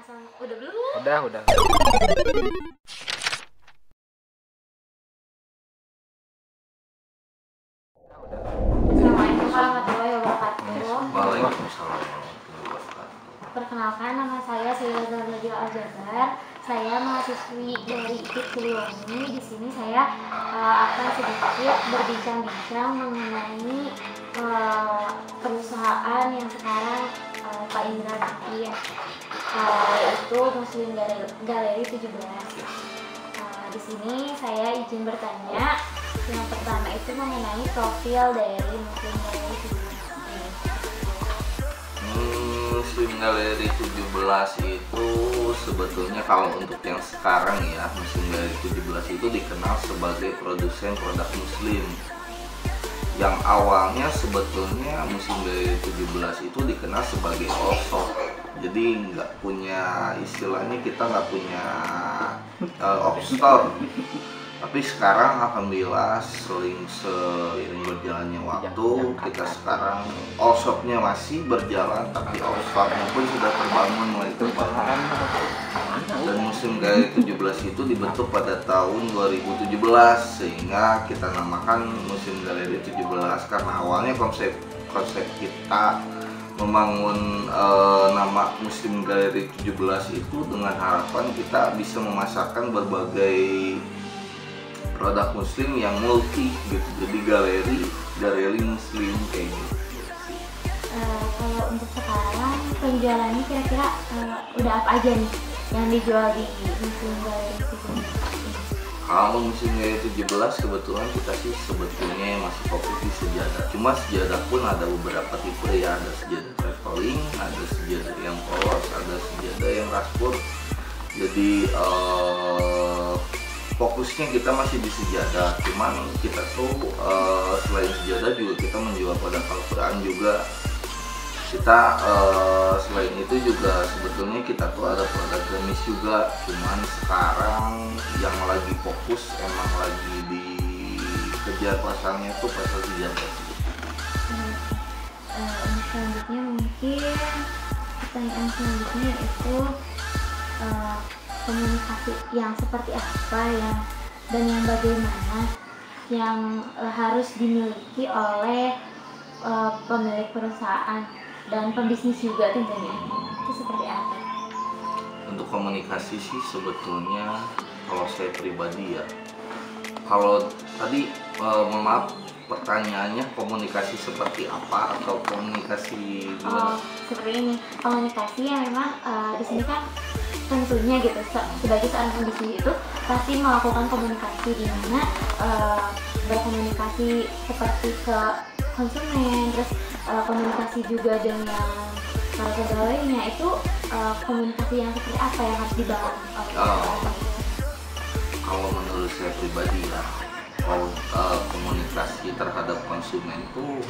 Udah belum? Udah. Assalamualaikum warahmatullahi wabarakatuh. Waalaikumsalam warahmatullahi wabarakatuh. Perkenalkan, nama saya Sayyidah Nadia Al-Jabar. Saya mahasiswi dari IPIT Siliwangi. Di sini saya akan sedikit berbincang-bincang mengenai perusahaan yang sekarang Pak Indra bikin, yaitu Muslim Galeri 17. Di sini saya izin bertanya. Yang pertama itu mengenai profil dari Muslim Galeri 17. Muslim Galeri 17 itu sebetulnya kalau untuk yang sekarang ya, Muslim Galeri 17 itu dikenal sebagai produsen produk muslim. Yang awalnya sebetulnya Muslim Galeri 17 itu dikenal sebagai all shop. Jadi nggak punya, istilahnya kita nggak punya off store. Tapi sekarang alhamdulillah seiring berjalannya waktu, kita sekarang all shopnya masih berjalan, tapi all store-nya pun sudah mulai terbangun. Dan Muslim Galeri 17 itu dibentuk pada tahun 2017, sehingga kita namakan Muslim Galeri 17 karena awalnya konsep kita membangun nama Muslim Galeri 17 itu dengan harapan kita bisa memasarkan berbagai produk muslim yang multi gitu, jadi galeri muslim kayak gitu. Kalau untuk sekarang penjualannya kira-kira udah apa aja nih yang dijual di Muslim Galeri 17? Kalau Muslim Galeri 17 kebetulan kita sih sebetulnya masih fokus di sejadah. Cuma sejadah pun ada beberapa tipe ya, ada sejadah traveling, ada sejadah yang polos, ada sejadah yang raspur. Jadi fokusnya kita masih di sejadah, cuman kita tuh selain sejadah juga kita menjual produk Al-Quran juga. Kita selain itu juga sebetulnya kita tuh ada produk gamis juga, cuman sekarang yang lagi fokus emang lagi dikejar pasarnya tuh pasar sejadah. Untuk selanjutnya mungkin pertanyaan selanjutnya itu komunikasi yang seperti apa ya, dan yang bagaimana yang harus dimiliki oleh pemilik perusahaan dan pembisnis juga tentunya, itu seperti apa? Untuk komunikasi sih sebetulnya kalau saya pribadi ya, kalau tadi mohon maaf pertanyaannya komunikasi seperti apa atau komunikasi gimana? Seperti ini, komunikasi yang memang di sini kan tentunya gitu sebagai seorang pembisnis itu pasti melakukan komunikasi, di mana berkomunikasi seperti ke konsumen, terus komunikasi juga dengan para pegawainya. Itu komunikasi yang seperti apa yang harus dibangun Kalau menurut saya pribadi ya, kalau komunikasi terhadap konsumen tuh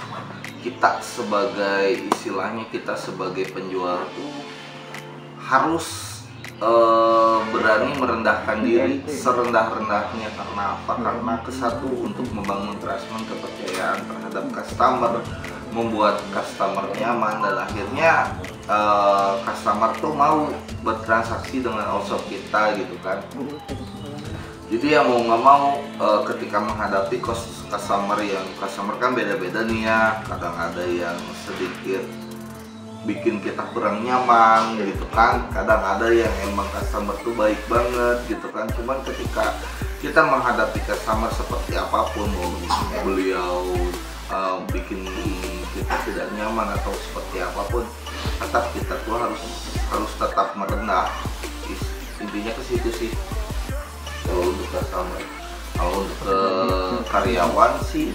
kita sebagai istilahnya kita sebagai penjual tuh harus berani merendahkan diri serendah-rendahnya. Karena apa? Karena kesatu untuk membangun trust, kepercayaan terhadap customer, membuat customer nyaman, dan akhirnya customer tuh mau bertransaksi dengan all shop kita gitu kan. Jadi ya mau nggak mau ketika menghadapi customer kan beda-beda nih ya, kadang ada yang sedikit bikin kita kurang nyaman gitu kan, kadang ada yang emang customer tuh baik banget gitu kan. Cuman ketika kita menghadapi customer seperti apapun, mau beliau bikin kita tidak nyaman atau seperti apapun, tetap kita tuh harus tetap merendah. Intinya ke situ sih kalau untuk customer. Kalau untuk ke karyawan sih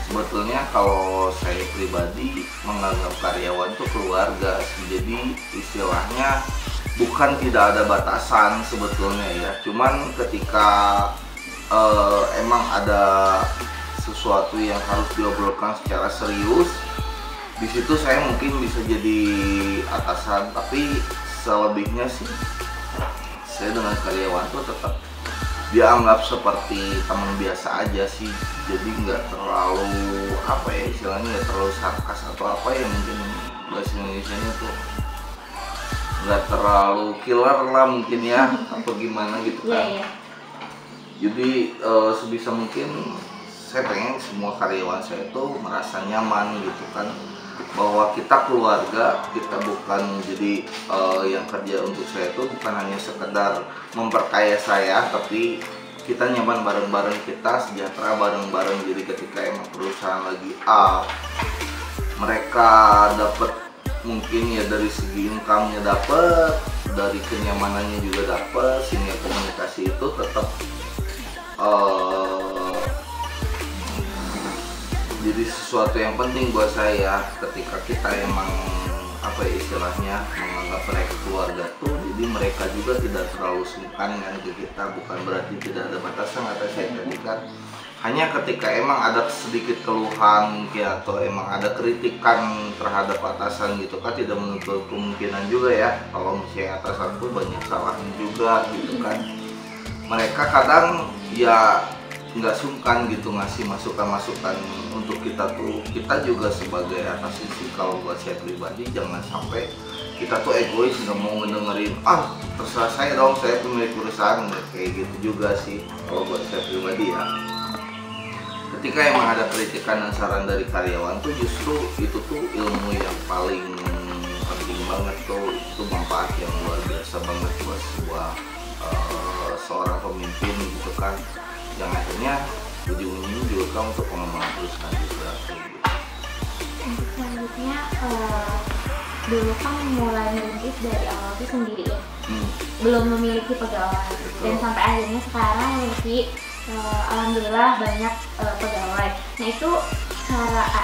sebetulnya kalau saya pribadi menganggap karyawan itu keluarga sih. Jadi istilahnya bukan tidak ada batasan sebetulnya ya. Cuman ketika emang ada sesuatu yang harus diobrolkan secara serius, di situ saya mungkin bisa jadi atasan. Tapi selebihnya sih saya dengan karyawan tuh tetap dianggap seperti teman biasa aja sih. Jadi nggak terlalu apa ya istilahnya, nggak terlalu sarkas atau apa ya, mungkin bahasa Indonesianya tuh nggak terlalu killer lah mungkin ya, apa gimana gitu kan. Iya. Jadi sebisa mungkin saya pengen semua karyawan saya itu merasa nyaman gitu kan, bahwa kita keluarga, kita bukan jadi yang kerja untuk saya itu bukan hanya sekedar memperkaya saya, tapi kita nyaman bareng-bareng, kita sejahtera bareng-bareng. Jadi ketika emang perusahaan lagi up, mereka dapat mungkin ya dari segi income-nya dapat, dari kenyamanannya juga dapat, sehingga komunikasi itu tetap jadi sesuatu yang penting buat saya. Ketika kita emang apa ya istilahnya menganggap mereka keluarga tuh, jadi mereka juga tidak terlalu sungkan kan ke kita. Bukan berarti tidak ada batasan, kata saya tadi kan, hanya ketika emang ada sedikit keluhan mungkin, atau emang ada kritikan terhadap atasan gitu kan, tidak menutup kemungkinan juga ya kalau misalnya atasan tuh banyak salahnya juga gitu kan. Mereka kadang ya nggak sungkan gitu ngasih masukan-masukan untuk kita tuh. Kita juga sebagai atas sisi, kalau buat saya pribadi, jangan sampai kita tuh egois nggak mau ngedengerin, terserah saya dong, saya pemilik perusahaan, kayak gitu juga sih kalau buat saya pribadi ya. Ketika emang ada kritikan dan saran dari karyawan tuh, justru itu tuh ilmu yang paling penting banget tuh, itu manfaat yang luar biasa banget buat sebuah seorang pemimpin gitu kan, yang akhirnya ujung-ujungnya juga untuk pengembangan perusahaan juga kayak gitu. Untuk selanjutnya, dulu kan mulai merintis dari awal itu sendiri ya, belum memiliki pegawai. Betul. Dan sampai akhirnya sekarang memiliki alhamdulillah banyak pegawai. Nah itu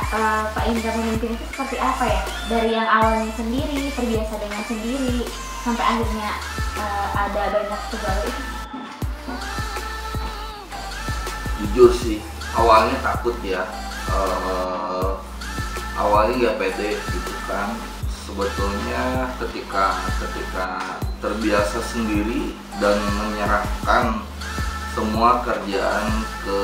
cara Pak Indra memimpin itu seperti apa ya? Dari yang awalnya sendiri, terbiasa dengan sendiri, sampai akhirnya ada banyak pegawai itu. Jujur sih, awalnya takut ya, awalnya nggak pede gitu kan. Sebetulnya ketika terbiasa sendiri dan menyerahkan semua kerjaan ke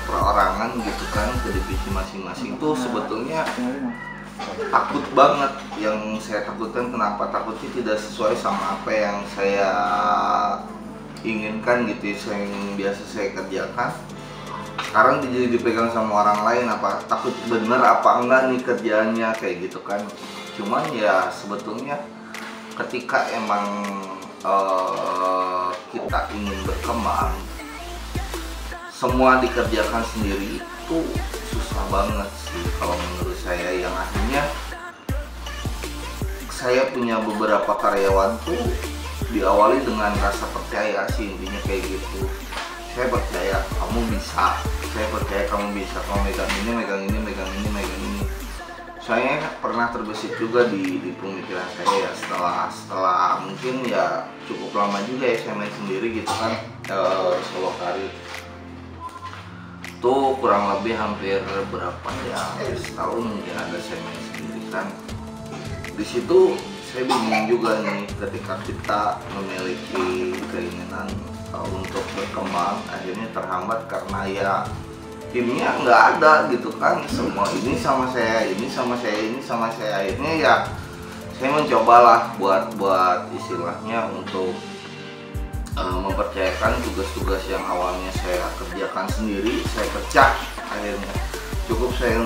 perorangan gitu kan, ke divisi masing-masing, itu sebetulnya takut banget. Yang saya takutkan, kenapa takutnya tidak sesuai sama apa yang saya inginkan gitu, yang biasa saya kerjakan. Sekarang jadi dipegang sama orang lain, apa takut bener apa enggak nih kerjaannya kayak gitu kan. Cuman ya sebetulnya ketika emang kita ingin berkembang, semua dikerjakan sendiri itu susah banget sih kalau menurut saya. Yang akhirnya saya punya beberapa karyawan tuh diawali dengan rasa percaya sih, intinya kayak gitu. Saya percaya kamu bisa, saya percaya kamu bisa, kamu megang ini, megang ini, megang ini, megang ini. Saya pernah terbesit juga di pemikiran saya ya, setelah mungkin ya cukup lama juga ya saya main sendiri gitu kan, solo karir tuh kurang lebih hampir berapa ya, setahun mungkin ada saya main sendiri kan. Di situ saya bingung juga nih, ketika kita memiliki keinginan untuk berkembang, akhirnya terhambat karena ya timnya nggak ada gitu kan. Semua ini sama saya, ini sama saya, ini sama saya. Akhirnya ya saya mencobalah buat istilahnya untuk mempercayakan tugas-tugas yang awalnya saya kerjakan sendiri, saya pecah. Akhirnya cukup saya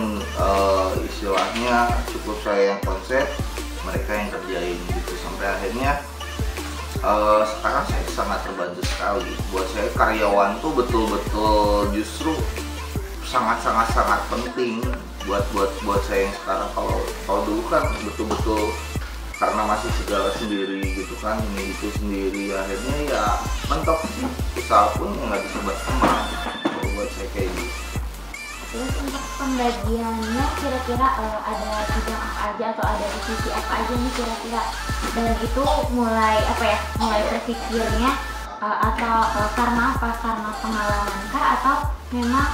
istilahnya cukup saya yang konsep, mereka yang kerjain gitu. Sampai akhirnya sekarang saya sangat terbantu sekali. Buat saya karyawan tuh betul-betul justru sangat penting buat saya yang sekarang. Kalau dulu kan betul-betul karena masih segala sendiri gitu kan, ini itu sendiri, akhirnya ya mentok sih, usaha pun nggak bisa berkembang. Kalau buat saya kayak gitu. Terus untuk pembagiannya kira-kira ada bidang apa aja atau ada divisi apa aja nih kira-kira, dan itu mulai berpikirnya atau karena apa? Karena pengalaman kah, atau memang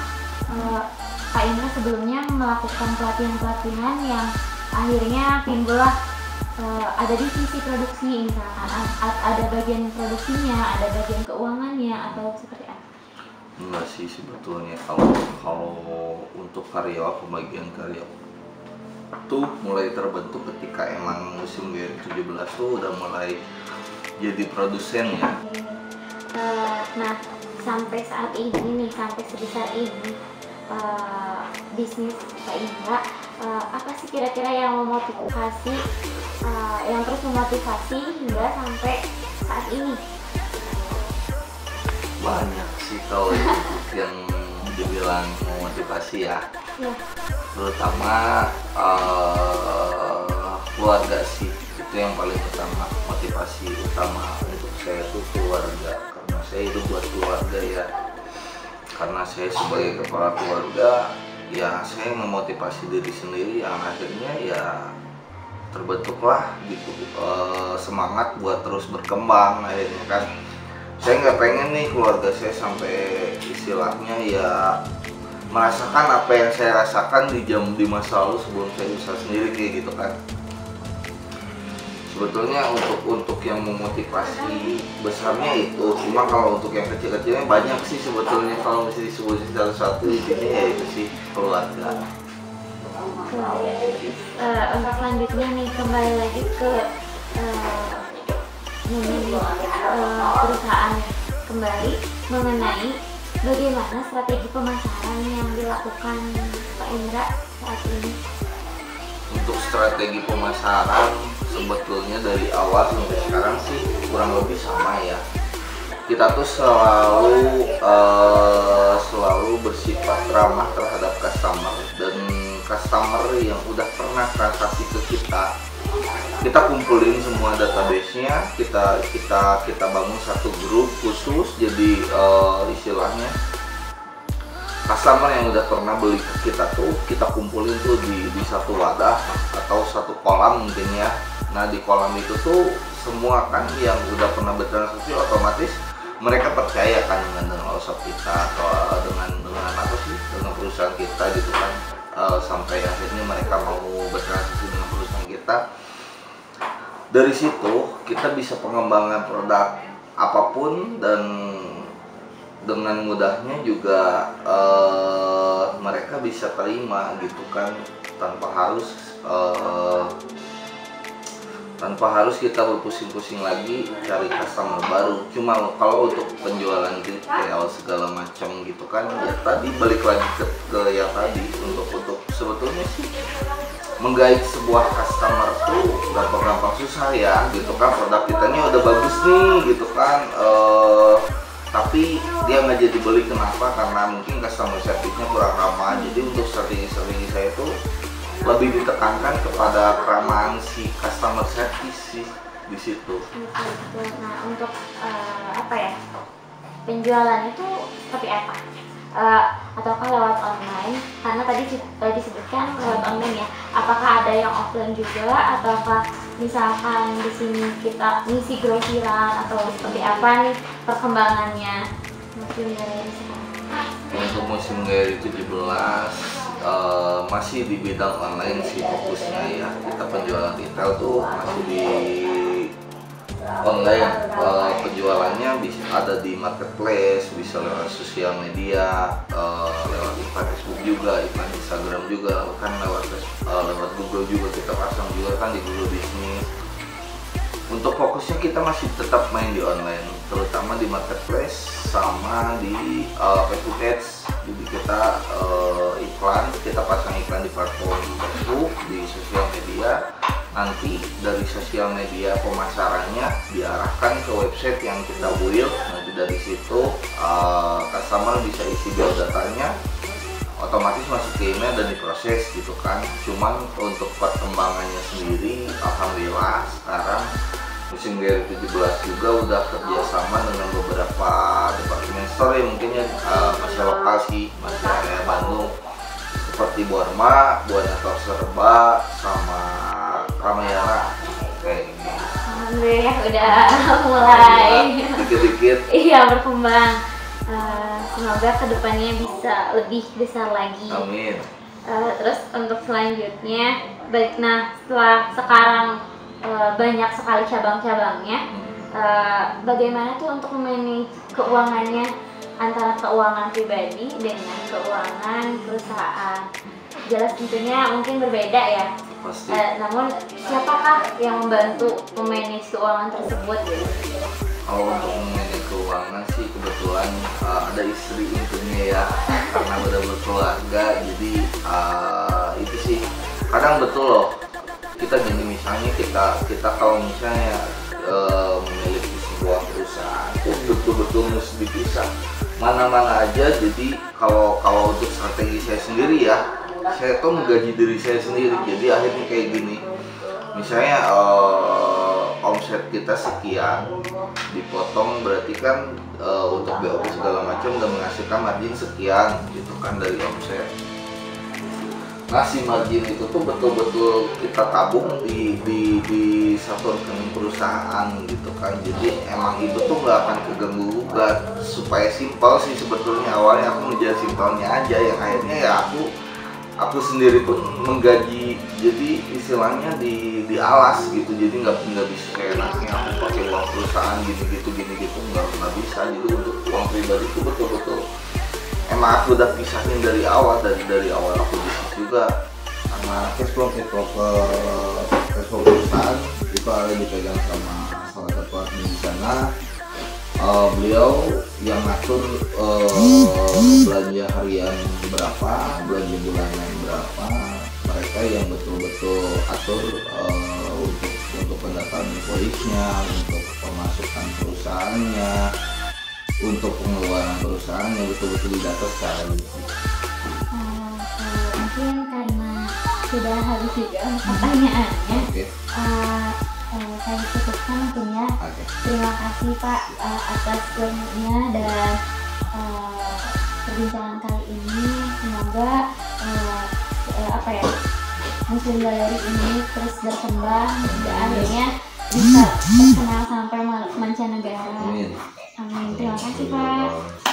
Pak Indra sebelumnya melakukan pelatihan-pelatihan yang akhirnya timbullah ada divisi produksi, misalkan ada bagian produksinya, ada bagian keuangannya, atau seperti apa? Enggak sih sebetulnya, kalau untuk karyawan, pembagian karyawan tuh mulai terbentuk ketika emang musim GR17 tuh udah mulai jadi produsen ya. Nah, sampai saat ini nih, sampai sebesar ini bisnis Pak Indra, apa sih kira-kira yang memotivasi, yang terus memotivasi hingga sampai saat ini? Banyak sih kalau yang dibilang memotivasi ya, terutama keluarga sih, itu yang paling utama. Motivasi utama untuk saya itu keluarga, karena saya hidup buat keluarga ya. Karena saya sebagai kepala keluarga ya, saya memotivasi diri sendiri yang akhirnya ya terbentuklah gitu semangat buat terus berkembang akhirnya kan. Saya nggak pengen nih keluarga saya sampai istilahnya ya merasakan apa yang saya rasakan di masa lalu sebelum saya usaha sendiri kayak gitu kan. Sebetulnya untuk yang memotivasi besarnya itu, cuma kalau untuk yang kecil-kecilnya banyak sih sebetulnya. Kalau mesti disebutin satu-satu intinya ya itu sih keluarga. Untuk selanjutnya nih, kembali lagi ke perusahaan kembali mengenai bagaimana strategi pemasaran yang dilakukan Pak Indra saat ini. Untuk strategi pemasaran sebetulnya dari awal sampai sekarang sih kurang lebih sama ya. Kita tuh selalu bersifat ramah terhadap customer, dan customer yang udah pernah transaksi ke kita kumpulin semua database-nya, kita bangun satu grup khusus. Jadi istilahnya customer yang udah pernah beli ke kita tuh kita kumpulin tuh di satu wadah atau satu kolam mungkin ya. Nah, di kolam itu tuh semua kan yang udah pernah bertransaksi otomatis mereka percaya kan dengan website kita atau dengan apa sih, dengan perusahaan kita gitu kan, sampai akhirnya mereka mau bertransaksi dengan perusahaan kita. Dari situ kita bisa pengembangan produk apapun, dan dengan mudahnya juga mereka bisa terima gitu kan, tanpa harus kita berpusing-pusing lagi cari customer baru. Cuma kalau untuk penjualan retail segala macam gitu kan ya, tadi balik lagi ke yang tadi, untuk sebetulnya sih menggait sebuah customer tuh gampang-gampang susah ya gitu kan. Produk kita ini udah bagus nih gitu kan, tapi dia nggak jadi beli. Kenapa? Karena mungkin customer service-nya kurang ramah. Jadi untuk strategi saya tuh lebih ditekankan kepada keramahan si customer service sih di situ. Nah, untuk apa ya, penjualan itu seperti apa? Ataukah lewat online? Karena tadi disebutkan lewat online ya. Apakah ada yang offline juga, ataukah misalkan di sini kita ngisi grosiran, atau seperti apa nih perkembangannya musim galeri sekarang? Untuk musim galeri 17 masih di bidang online sih fokusnya ya. Kita penjualan retail tuh masih di online. Penjualannya bisa ada di marketplace, bisa lewat sosial media, lewat iklan Facebook juga, iklan Instagram juga kan, lewat Google juga kita pasang juga kan di Google Business. Untuk fokusnya kita masih tetap main di online, terutama di marketplace sama di Facebook Ads. Jadi kita kita pasang iklan di platform Facebook, di sosial media. Nanti dari sosial media pemasarannya diarahkan ke website yang kita build. Nanti dari situ customer bisa isi biodatanya, otomatis masuk ke email dan diproses gitu kan. Cuman untuk perkembangannya sendiri, alhamdulillah sekarang musim GR17 juga udah kerjasama dengan beberapa departemen store yang mungkin ya masih lokal sih, masih area Bandung, seperti Borma, Buana Serba, sama Ramayana kayak gini. Alhamdulillah udah mulai dikit-dikit iya berkembang. Semoga kedepannya bisa lebih besar lagi. Amin. Terus untuk selanjutnya, nah setelah sekarang banyak sekali cabang-cabangnya, bagaimana tuh untuk memanage keuangannya antara keuangan pribadi dengan keuangan perusahaan? jelas tentunya mungkin berbeda ya. Pasti. Namun siapakah yang membantu memanage keuangan tersebut? Kalau untuk memanage keuangan sih kebetulan ada istri intinya ya, karena udah berkeluarga, jadi itu sih kadang betul loh. Kita gini, misalnya kita kalau misalnya memiliki sebuah perusahaan itu betul-betul mesti dipisah mana-mana aja. Jadi kalau untuk strategi saya sendiri ya, saya tuh menggaji diri saya sendiri. Jadi akhirnya kayak gini, misalnya omset kita sekian dipotong, berarti kan untuk BOP segala macam udah menghasilkan margin sekian gitu kan dari omset. Nah, si margin itu tuh betul-betul kita tabung di satu rekening perusahaan gitu kan. Jadi emang itu tuh nggak akan keganggu gugat. Supaya simpel sih sebetulnya, awalnya aku ngejar simpelnya aja, yang akhirnya ya aku sendiri pun menggaji, jadi istilahnya di alas gitu. Jadi nggak bisa enaknya aku pakai uang perusahaan gini gitu nggak bisa. Jadi untuk uang pribadi itu betul-betul emang aku udah pisahin dari awal aku bisnis juga, karena cash flow perusahaan itu ada dipegang sama salah satu admin di sana. Beliau yang ngatur belanja harian berapa, belanja bulanan berapa, mereka yang betul-betul atur untuk pendataan invoice-nya, untuk pemasukan perusahaannya, untuk pengeluaran perusahaannya, betul-betul didata secara detail. Mungkin karena sudah habis juga pertanyaannya. Saya cukupkan mungkin ya. Terima kasih Pak atas ilmunya dan perbincangan kali ini. Semoga Muslim Gallery ini terus berkembang dan akhirnya bisa terkenal sampai mancanegara. Amin. Terima kasih Pak.